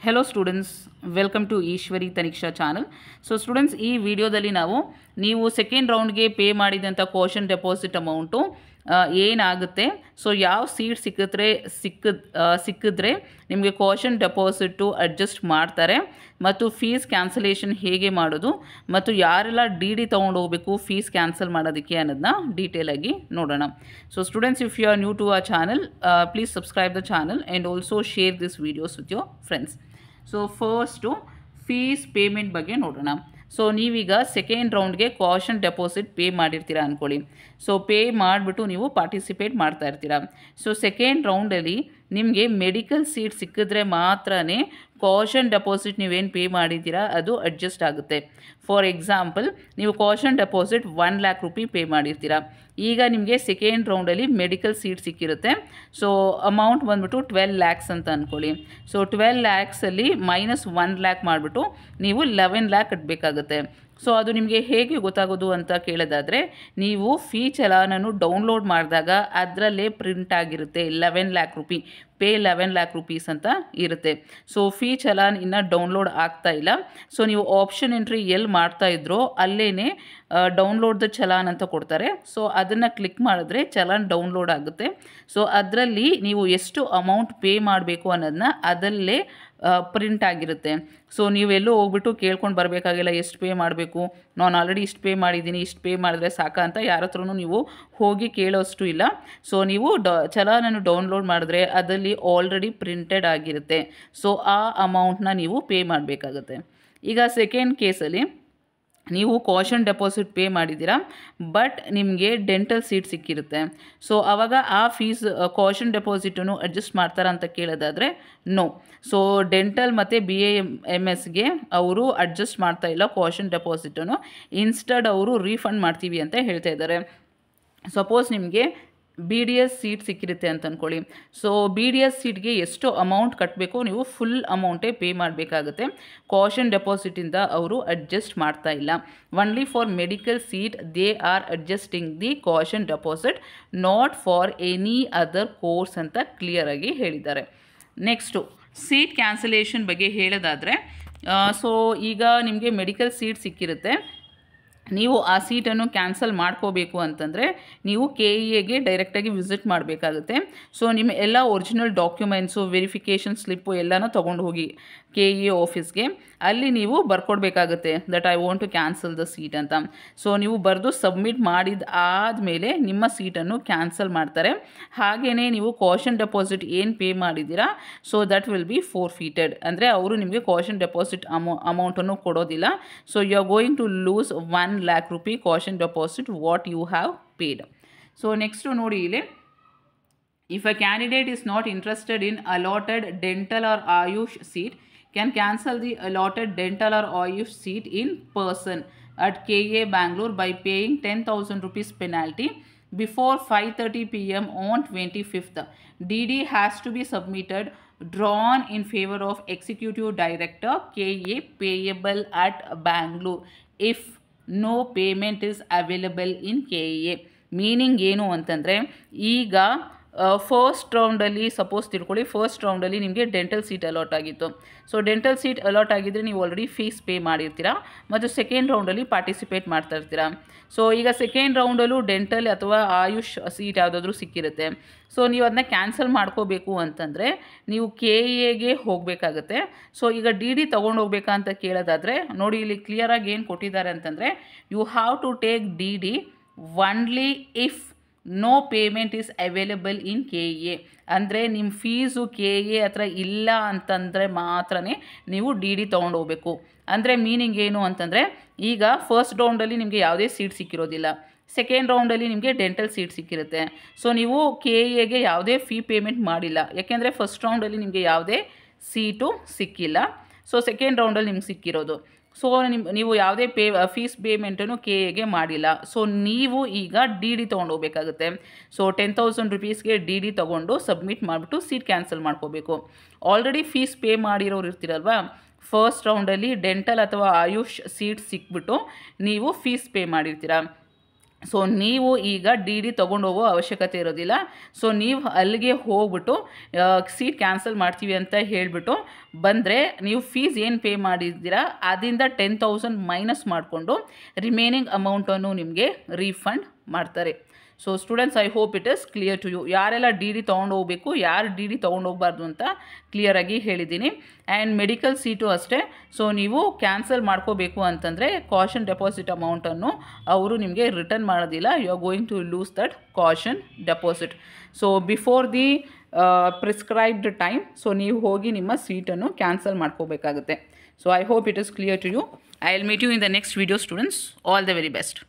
Hello students, welcome to Ishwari Taniksha channel. So students, ಈ ವಿಡಿಯೋದಲ್ಲಿ ನೀವು ಸೆಕೆಂಡ್ ರೌಂಡ್ಗೆ ಪೇ ಮಾಡಿದಂಥ ಕ್ವೋಷನ್ ಡೆಪಾಸಿಟ್ ಅಮೌಂಟು ಏನಾಗುತ್ತೆ, ಸೊ ಯಾವ ಸೀಟ್ ಸಿಕ್ಕಿದ್ರೆ ನಿಮಗೆ ಕ್ವೋಷನ್ ಡೆಪಾಸಿಟು ಅಡ್ಜಸ್ಟ್ ಮಾಡ್ತಾರೆ ಮತ್ತು ಫೀಸ್ ಕ್ಯಾನ್ಸಲೇಷನ್ ಹೇಗೆ ಮಾಡೋದು ಮತ್ತು ಯಾರೆಲ್ಲ ಡಿ ಡಿ ತೊಗೊಂಡು ಹೋಗಬೇಕು ಫೀಸ್ ಕ್ಯಾನ್ಸಲ್ ಮಾಡೋದಕ್ಕೆ ಅನ್ನೋದನ್ನ ಡೀಟೇಲಾಗಿ ನೋಡೋಣ. So students, if you are new to our channel, please subscribe the channel and also share this videos with your friends. So first fees payment ಬಗ್ಗೆ ನೋಡೋಣ. ಸೊ ನೀವೀಗ ಸೆಕೆಂಡ್ ರೌಂಡ್ಗೆ ಕ್ವೋಷನ್ ಡೆಪಾಸಿಟ್ ಪೇ ಮಾಡಿರ್ತೀರ ಅಂದ್ಕೊಳ್ಳಿ. ಸೊ ಪೇ ಮಾಡಿಬಿಟ್ಟು ನೀವು participate ಮಾಡ್ತಾ ಇರ್ತೀರ. ಸೊ ಸೆಕೆಂಡ್ ರೌಂಡಲ್ಲಿ ನಿಮಗೆ ಮೆಡಿಕಲ್ ಸೀಟ್ ಸಿಕ್ಕಿದ್ರೆ ಮಾತ್ರ ಕ್ವೋಷನ್ ಡೆಪಾಸಿಟ್ ನೀವೇನು ಪೇ ಮಾಡಿದ್ದೀರಾ ಅದು ಅಡ್ಜಸ್ಟ್ ಆಗುತ್ತೆ. ಫಾರ್ ಎಕ್ಸಾಂಪಲ್, ನೀವು caution deposit 1 lakh rupee pay ಮಾಡಿರ್ತೀರ. ಈಗ ನಿಮಗೆ ಸೆಕೆಂಡ್ ರೌಂಡಲ್ಲಿ ಮೆಡಿಕಲ್ ಸೀಟ್ ಸಿಕ್ಕಿರುತ್ತೆ. ಸೊ ಅಮೌಂಟ್ ಬಂದ್ಬಿಟ್ಟು 12 lakhs ಅಂತ ಅಂದ್ಕೊಳ್ಳಿ. ಸೊ 12 lakhsಲ್ಲಿ -1 lakh ಮಾಡಿಬಿಟ್ಟು ನೀವು 11 lakh ಕಟ್ಟಬೇಕಾಗುತ್ತೆ. ಸೊ ಅದು ನಿಮಗೆ ಹೇಗೆ ಗೊತ್ತಾಗೋದು ಅಂತ ಕೇಳೋದಾದರೆ, ನೀವು ಫೀ ಚಲಾನನ್ನು ಡೌನ್ಲೋಡ್ ಮಾಡಿದಾಗ ಅದರಲ್ಲೇ ಪ್ರಿಂಟ್ ಆಗಿರುತ್ತೆ 11 lakh rupee, pay 11 lakh rupees ಅಂತ ಇರುತ್ತೆ. ಸೊ ಫೀ ಚಲಾನ್ ಇನ್ನೂ ಡೌನ್ಲೋಡ್ ಆಗ್ತಾ ಇಲ್ಲ. ಸೊ ನೀವು ಆಪ್ಷನ್ ಎಂಟ್ರಿ ಎಲ್ಲಿ ಮಾಡ್ತಾ ಇದ್ರೋ ಅಲ್ಲೇ ಡೌನ್ಲೋಡ್ ದ ಚಲಾನ್ ಅಂತ ಕೊಡ್ತಾರೆ. ಸೊ ಅದನ್ನು ಕ್ಲಿಕ್ ಮಾಡಿದ್ರೆ ಚಲಾನ್ ಡೌನ್ಲೋಡ್ ಆಗುತ್ತೆ. ಸೊ ಅದರಲ್ಲಿ ನೀವು ಎಷ್ಟು ಅಮೌಂಟ್ ಪೇ ಮಾಡಬೇಕು ಅನ್ನೋದನ್ನ ಅದಲ್ಲೇ ಪ್ರಿಂಟ್ ಆಗಿರುತ್ತೆ. ಸೊ ನೀವೆಲ್ಲೂ ಹೋಗ್ಬಿಟ್ಟು ಕೇಳ್ಕೊಂಡು ಬರಬೇಕಾಗಿಲ್ಲ, ಎಷ್ಟು ಪೇ ಮಾಡಬೇಕು, ನಾನು ಆಲ್ರೆಡಿ ಇಷ್ಟು ಪೇ ಮಾಡಿದ್ದೀನಿ, ಇಷ್ಟು ಪೇ ಮಾಡಿದ್ರೆ ಸಾಕ ಅಂತ ಯಾರ ಹತ್ರನೂ ನೀವು ಹೋಗಿ ಕೇಳೋಷ್ಟು ಇಲ್ಲ. ಸೊ ನೀವು ಚಲಾನನ್ನು ಡೌನ್ಲೋಡ್ ಮಾಡಿದ್ರೆ ಅದರಲ್ಲಿ ಆಲ್ರೆಡಿ ಪ್ರಿಂಟೆಡ್ ಆಗಿರುತ್ತೆ. ಸೊ ಆ ಅಮೌಂಟ್ನ ನೀವು ಪೇ ಮಾಡಬೇಕಾಗುತ್ತೆ. ಈಗ ಸೆಕೆಂಡ್ ಕೇಸಲ್ಲಿ ನೀವು ಕ್ವೋಷನ್ ಡೆಪಾಸಿಟ್ ಪೇ ಮಾಡಿದ್ದೀರಾ, ಬಟ್ ನಿಮಗೆ ಡೆಂಟಲ್ ಸೀಟ್ ಸಿಕ್ಕಿರುತ್ತೆ. ಸೊ ಆವಾಗ ಆ ಫೀಸ್ ಕ್ವೋಷನ್ ಡೆಪಾಸಿಟನ್ನು ಅಡ್ಜಸ್ಟ್ ಮಾಡ್ತಾರಾ ಅಂತ ಕೇಳೋದಾದರೆ ನೋ. ಸೊ ಡೆಂಟಲ್ ಮತ್ತು BAMSಗೆ ಅವರು ಅಡ್ಜಸ್ಟ್ ಮಾಡ್ತಾ ಇಲ್ಲ ಕ್ವೋಷನ್ ಡೆಪಾಸಿಟನ್ನು. ಇನ್ಸ್ಟೆಡ್ ಅವರು ರೀಫಂಡ್ ಮಾಡ್ತೀವಿ ಅಂತ ಹೇಳ್ತಾ ಇದ್ದಾರೆ. ಸಪೋಸ್ ನಿಮಗೆ BDS ಸೀಟ್ ಸಿಕ್ಕಿರುತ್ತೆ ಅಂತ ಅಂದ್ಕೊಳ್ಳಿ. ಸೊ BDS ಸೀಟ್ಗೆ ಎಷ್ಟು ಅಮೌಂಟ್ ಕಟ್ಟಬೇಕು, ನೀವು ಫುಲ್ ಅಮೌಂಟೇ ಪೇ ಮಾಡಬೇಕಾಗುತ್ತೆ. ಕ್ವೋಷನ್ ಡೆಪಾಸಿಟಿಂದ ಅವರು ಅಡ್ಜಸ್ಟ್ ಮಾಡ್ತಾ ಇಲ್ಲ. Only for medical seat they are adjusting the caution deposit, not for any other course ಅಂತ ಕ್ಲಿಯರಾಗಿ ಹೇಳಿದ್ದಾರೆ. ನೆಕ್ಸ್ಟು ಸೀಟ್ ಕ್ಯಾನ್ಸಲೇಷನ್ ಬಗ್ಗೆ ಹೇಳೋದಾದರೆ, ಸೊ ಈಗ ನಿಮಗೆ ಮೆಡಿಕಲ್ ಸೀಟ್ ಸಿಕ್ಕಿರುತ್ತೆ, ನೀವು ಆ ಸೀಟನ್ನು ಕ್ಯಾನ್ಸಲ್ ಮಾಡ್ಕೋಬೇಕು ಅಂತಂದರೆ ನೀವು KEAಗೆ ಡೈರೆಕ್ಟಾಗಿ ವಿಸಿಟ್ ಮಾಡಬೇಕಾಗುತ್ತೆ. ಸೊ ನಿಮ್ಮ ಎಲ್ಲ ಒರಿಜಿನಲ್ ಡಾಕ್ಯುಮೆಂಟ್ಸು, ವೆರಿಫಿಕೇಷನ್ ಸ್ಲಿಪ್ಪು ಎಲ್ಲನೂ ತೊಗೊಂಡು ಹೋಗಿ KEA ಆಫೀಸ್ಗೆ. ಅಲ್ಲಿ ನೀವು ಬರ್ಕೊಡ್ಬೇಕಾಗುತ್ತೆ that I want to cancel the seat ಅಂತ. ಸೊ ನೀವು ಬರೆದು ಸಬ್ಮಿಟ್ ಮಾಡಿದ ಆದಮೇಲೆ ನಿಮ್ಮ ಸೀಟನ್ನು ಕ್ಯಾನ್ಸಲ್ ಮಾಡ್ತಾರೆ. ಹಾಗೆಯೇ ನೀವು ಕ್ವೋಷನ್ ಡೆಪಾಸಿಟ್ ಏನು ಪೇ ಮಾಡಿದ್ದೀರಾ, so that will be forfeited. ಅಂದರೆ ಅವರು ನಿಮಗೆ ಕ್ವೋಷನ್ ಡೆಪಾಸಿಟ್ ಅಮೌಂಟನ್ನು ಕೊಡೋದಿಲ್ಲ. So you are going to lose 1 lakh rupee caution deposit what you have paid. So next ನೋಡಿ ಇಲ್ಲಿ, if a candidate is not interested in allotted dental or Ayush seat, can cancel the allotted dental or Ayush seat in person at KEA Bangalore by paying 10,000 rupees penalty before 5:30 PM on 25th. DD has to be submitted drawn in favor of Executive Director KEA payable at Bangalore if no payment is available in KEA. Meaning ಏನು ಅಂತಂದರೆ, ಈಗ first ರೌಂಡಲ್ಲಿ suppose ತಿಳ್ಕೊಳ್ಳಿ, first ರೌಂಡಲ್ಲಿ ನಿಮಗೆ dental seat allot ಆಗಿತ್ತು. So dental seat allot ಆಗಿದ್ದರೆ ನೀವು already fees pay ಮಾಡಿರ್ತೀರ ಮತ್ತು second ರೌಂಡಲ್ಲಿ participate ಮಾಡ್ತಾ ಇರ್ತೀರ. ಸೊ ಈಗ ಸೆಕೆಂಡ್ ರೌಂಡಲ್ಲೂ ಡೆಂಟಲ್ ಅಥವಾ ಆಯುಷ್ ಸೀಟ್ ಯಾವುದಾದ್ರೂ ಸಿಕ್ಕಿರುತ್ತೆ. ಸೊ ನೀವು ಅದನ್ನ ಕ್ಯಾನ್ಸಲ್ ಮಾಡ್ಕೋಬೇಕು ಅಂತಂದರೆ ನೀವು KEAಗೆ ಹೋಗಬೇಕಾಗುತ್ತೆ. ಸೊ ಈಗ DD ತೊಗೊಂಡು ಹೋಗ್ಬೇಕಾ ಅಂತ ಕೇಳೋದಾದರೆ ನೋಡಿ, ಇಲ್ಲಿ ಕ್ಲಿಯರಾಗಿ ಏನು ಕೊಟ್ಟಿದ್ದಾರೆ ಅಂತಂದರೆ, you have to take DD only if no payment is available in KEA. ಅಂದರೆ ನಿಮ್ಮ ಫೀಸು KEA ಹತ್ರ ಇಲ್ಲ ಅಂತಂದರೆ ಮಾತ್ರ ನೀವು DD ತೊಗೊಂಡು ಹೋಗಬೇಕು. ಅಂದರೆ ಮೀನಿಂಗ್ ಏನು ಅಂತಂದರೆ, ಈಗ ಫಸ್ಟ್ ರೌಂಡಲ್ಲಿ ನಿಮಗೆ ಯಾವುದೇ ಸೀಟ್ ಸಿಕ್ಕಿರೋದಿಲ್ಲ, ಸೆಕೆಂಡ್ ರೌಂಡಲ್ಲಿ ನಿಮಗೆ ಡೆಂಟಲ್ ಸೀಟ್ ಸಿಕ್ಕಿರುತ್ತೆ. ಸೊ ನೀವು KEAಗೆ ಯಾವುದೇ ಫೀ ಪೇಮೆಂಟ್ ಮಾಡಿಲ್ಲ, ಯಾಕೆಂದರೆ ಫಸ್ಟ್ ರೌಂಡಲ್ಲಿ ನಿಮಗೆ ಯಾವುದೇ ಸೀಟು ಸಿಕ್ಕಿಲ್ಲ. ಸೊ ಸೆಕೆಂಡ್ ರೌಂಡಲ್ಲಿ ನಿಮ್ಗೆ ಸಿಕ್ಕಿರೋದು. ಸೊ ನೀವು ಯಾವುದೇ ಫೀಸ್ ಪೇಮೆಂಟನ್ನು KEAಗೆ ಮಾಡಿಲ್ಲ. ಸೊ ನೀವು ಈಗ DD ತೊಗೊಂಡು ಹೋಗಬೇಕಾಗುತ್ತೆ. ಸೊ 10,000 rupeesಗೆ DD ತೊಗೊಂಡು ಸಬ್ಮಿಟ್ ಮಾಡಿಬಿಟ್ಟು ಸೀಟ್ ಕ್ಯಾನ್ಸಲ್ ಮಾಡ್ಕೋಬೇಕು. ಆಲ್ರೆಡಿ ಫೀಸ್ ಪೇ ಮಾಡಿರೋರು ಇರ್ತೀರಲ್ವ, ಫಸ್ಟ್ ರೌಂಡಲ್ಲಿ ಡೆಂಟಲ್ ಅಥವಾ ಆಯುಷ್ ಸೀಟ್ ಸಿಕ್ಬಿಟ್ಟು ನೀವು ಫೀಸ್ ಪೇ ಮಾಡಿರ್ತೀರ. ಸೊ ನೀವು ಈಗ ಡಿ ಡಿ ತೊಗೊಂಡು ಹೋಗೋ ಅವಶ್ಯಕತೆ ಇರೋದಿಲ್ಲ. ಸೊ ನೀವು ಅಲ್ಲಿಗೆ ಹೋಗ್ಬಿಟ್ಟು ಸೀಟ್ ಕ್ಯಾನ್ಸಲ್ ಮಾಡ್ತೀವಿ ಅಂತ ಹೇಳಿಬಿಟ್ಟು ಬಂದರೆ ನೀವು ಫೀಸ್ ಏನು ಪೇ ಮಾಡಿದ್ದೀರಾ ಅದರಿಂದ 10,000 ಮೈನಸ್ ಮಾಡಿಕೊಂಡು ರಿಮೈನಿಂಗ್ ಅಮೌಂಟನ್ನು ನಿಮಗೆ ರೀಫಂಡ್ ಮಾಡ್ತಾರೆ. So students, I hope it is clear to you. ಯಾರೆಲ್ಲ ಡಿ ಡಿ ತೊಗೊಂಡು ಹೋಗಬೇಕು, ಯಾರು ಡಿ ಡಿ ತೊಗೊಂಡು ಹೋಗಬಾರ್ದು ಅಂತ ಕ್ಲಿಯರಾಗಿ ಹೇಳಿದ್ದೀನಿ. ಆ್ಯಂಡ್ ಮೆಡಿಕಲ್ ಸೀಟು ಅಷ್ಟೇ. ಸೊ ನೀವು ಕ್ಯಾನ್ಸಲ್ ಮಾಡ್ಕೋಬೇಕು ಅಂತಂದರೆ ಕಾಷನ್ ಡೆಪಾಸಿಟ್ ಅಮೌಂಟನ್ನು ಅವರು ನಿಮಗೆ ರಿಟರ್ನ್ ಮಾಡೋದಿಲ್ಲ. You are going to lose that caution deposit. So before the prescribed time so ನೀವು ಹೋಗಿ ನಿಮ್ಮ ಸೀಟನ್ನು ಕ್ಯಾನ್ಸಲ್ ಮಾಡ್ಕೋಬೇಕಾಗುತ್ತೆ. So I hope it is clear to you. I will meet you in the next video students. All the very best.